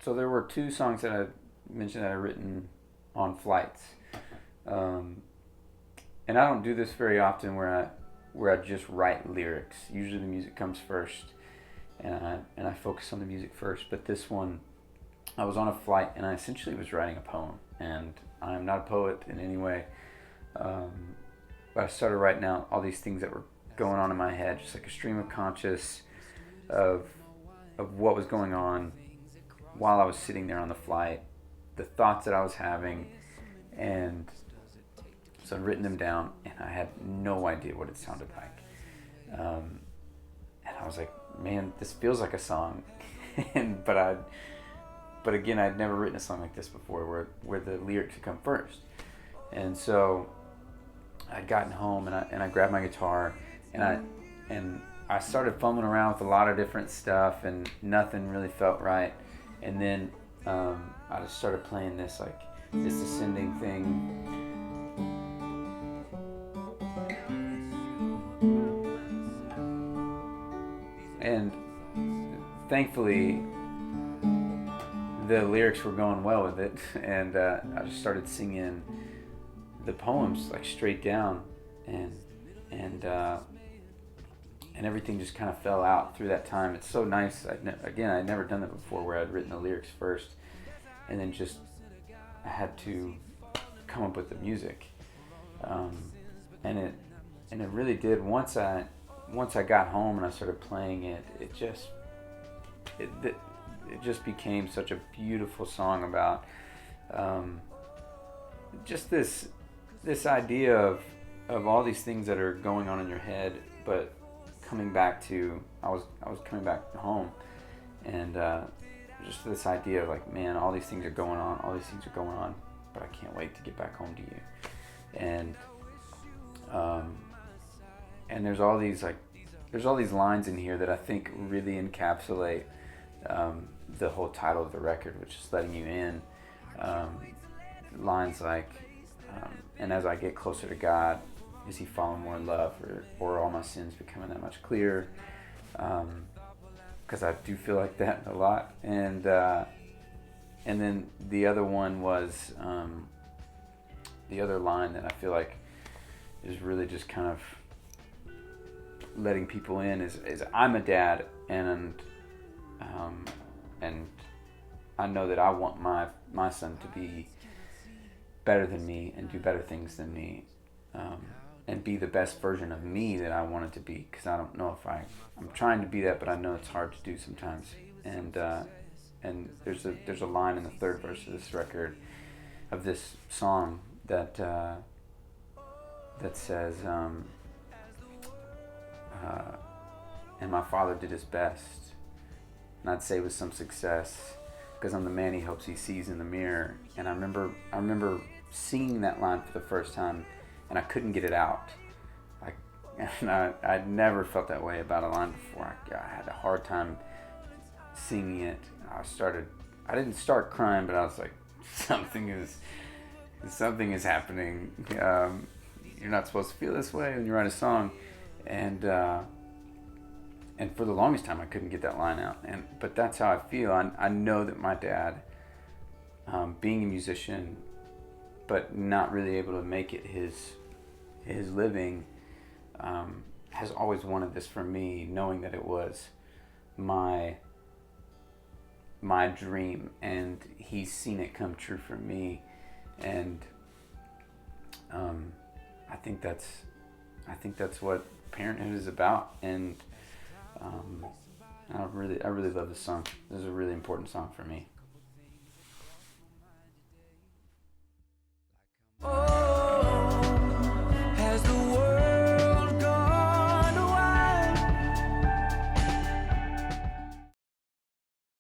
so there were two songs that I mentioned that I've written on flights, um, and I don't do this very often where I just write lyrics. Usually the music comes first, and I focus on the music first. But this one, I was on a flight and I essentially was writing a poem, and I'm not a poet in any way. Um, but I started writing out all these things that were going on in my head, just like a stream of conscious of what was going on while I was sitting there on the flight, the thoughts that I was having, and so I'd written them down, and I had no idea what it sounded like. And I was like, man, this feels like a song, but again, I'd never written a song like this before, where the lyrics would come first, and so I'd gotten home and I grabbed my guitar and I started fumbling around with a lot of different stuff and nothing really felt right. And then I just started playing this ascending thing. And thankfully, the lyrics were going well with it, and I just started singing the poems like straight down, and and uh, and everything just kind of fell out through that time. It's so nice. I'd never done that before, where I'd written the lyrics first, and then just I had to come up with the music, um, and it really did. Once I got home and I started playing it, it it just became such a beautiful song about um, just this idea of all these things that are going on in your head, but coming back to I was coming back home, and just this idea of like, man, all these things are going on, but I can't wait to get back home to you, um, and there's all these lines in here that I think really encapsulate the whole title of the record, which is letting you in. Um, Lines like, and as I get closer to God, is He falling more in love, or all my sins becoming that much clearer? Because I do feel like that a lot. And then the other one was the other line that I feel like is really just kind of letting people in is I'm a dad, and I know that I want my son to be better than me and do better things than me, and be the best version of me that I want it to be. Because I don't know if I'm trying to be that, but I know it's hard to do sometimes. And there's a line in the third verse of this record, of this song, that says, and my father did his best, and I'd say with some success, because I'm the man he hopes he sees in the mirror. And I remember singing that line for the first time, and I couldn't get it out. I'd never felt that way about a line before. I had a hard time singing it. I didn't start crying, but I was like, something is happening. You're not supposed to feel this way when you write a song, and for the longest time I couldn't get that line out. But that's how I feel. I know that my dad, being a musician, but not really able to make it his living, has always wanted this for me, knowing that it was my dream, and he's seen it come true for me. And I think that's what parenthood is about. And I really love this song. This is a really important song for me.